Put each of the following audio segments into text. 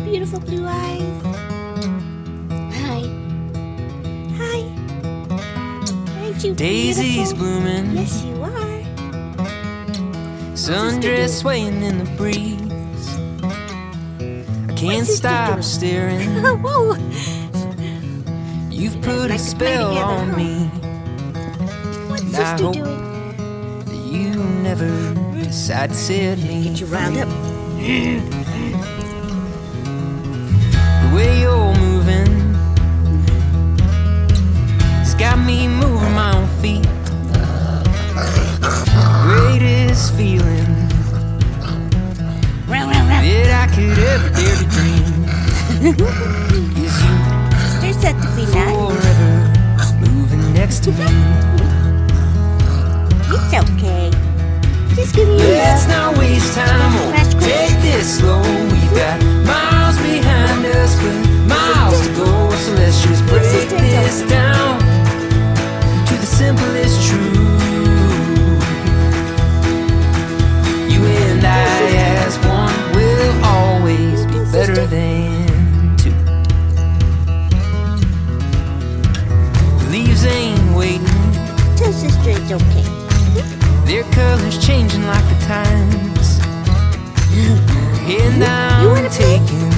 beautiful blue eyes. Hi. Hi. Aren't you Daisies beautiful? blooming, Yes, you are. sundress swaying in the breeze. I can't stop staring. Whoa. You've put like a to play spell together, on huh? me. What's And I sister hope doing? that you never decide to set me Get you riled up. The way you're moving, it's got me moving my own feet. Greatest feeling that I could ever dare to dream is you There's that to be nice. forever moving next to me. It's okay. Just give me a Let's love. not waste time, oh, take this slow. We've got miles behind us, but miles to go. So let's just break this down to the simplest truth. You and I as one will always be better than two. The leaves ain't waiting, Tell sister it's okay. their colors changing like the times. And You I'm wanna play? taking,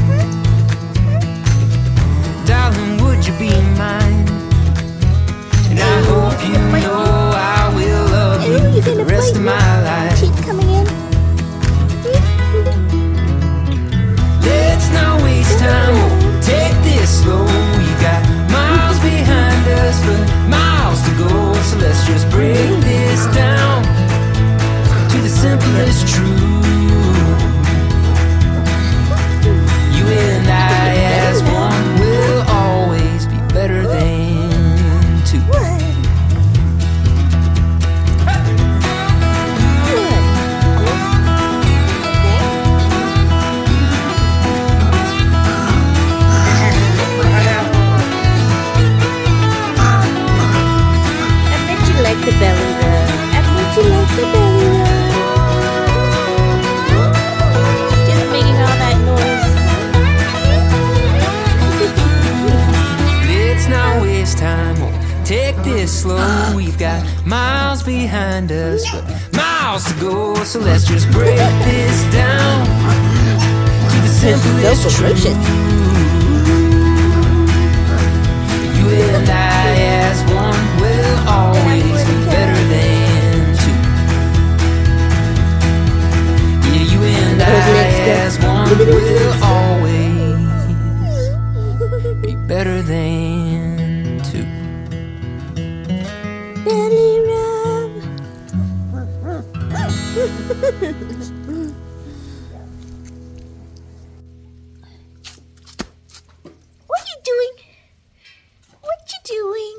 darling, would you be mine? And I hope you know I will love you for the rest of my life. Teeth coming in. Let's not waste time, oh, take this slow. We got miles behind us, but miles to go. So let's just break this down to the simplest truth. You and I as one will always be better than two. What? Good. I bet you like the belly rub. I bet you like the belly rub. Just making all that noise. Let's not waste time, oh, take this slow. We've got miles behind us, but miles to go. So let's just break this down to the simplest So truth. ferocious. You and I as one will always be better than two. Yeah, you and I as one will always be better than two. Belly rub. What you doing? What you doing?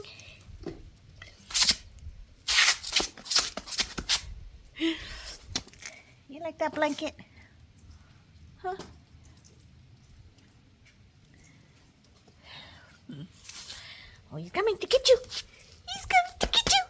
You like that blanket? Huh? Oh, he's coming to get you. He's coming to get you.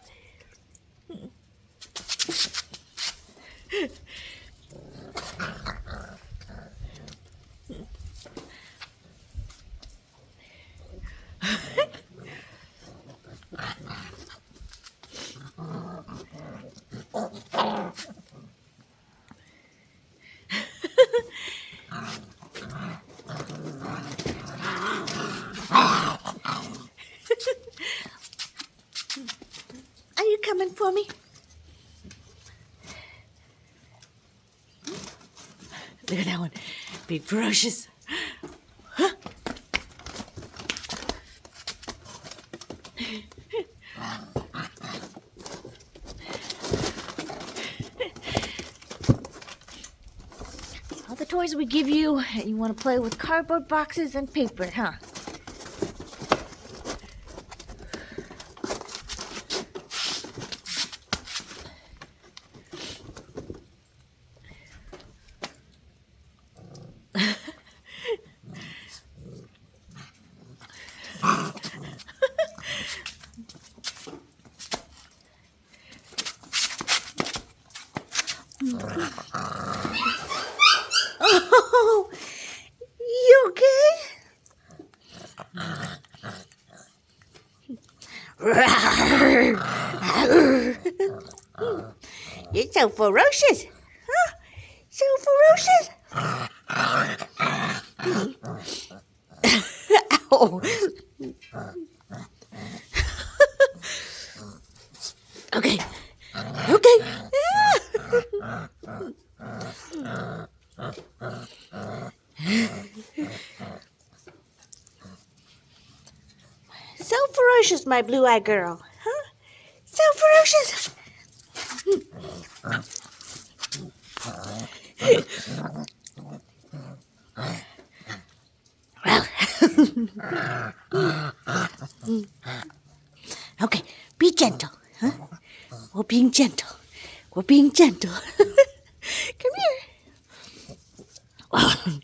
Are you coming for me? Look at that one. Big ferocious. Huh? All the toys we give you, and you want to play with cardboard boxes and paper, huh? Oh, you You're so ferocious. Huh? So ferocious. Ow. Okay. Okay. So ferocious, my blue-eyed girl. Huh? So ferocious. Well. Okay, be gentle. Huh? We're being gentle. We're being gentle. Come here. Hi.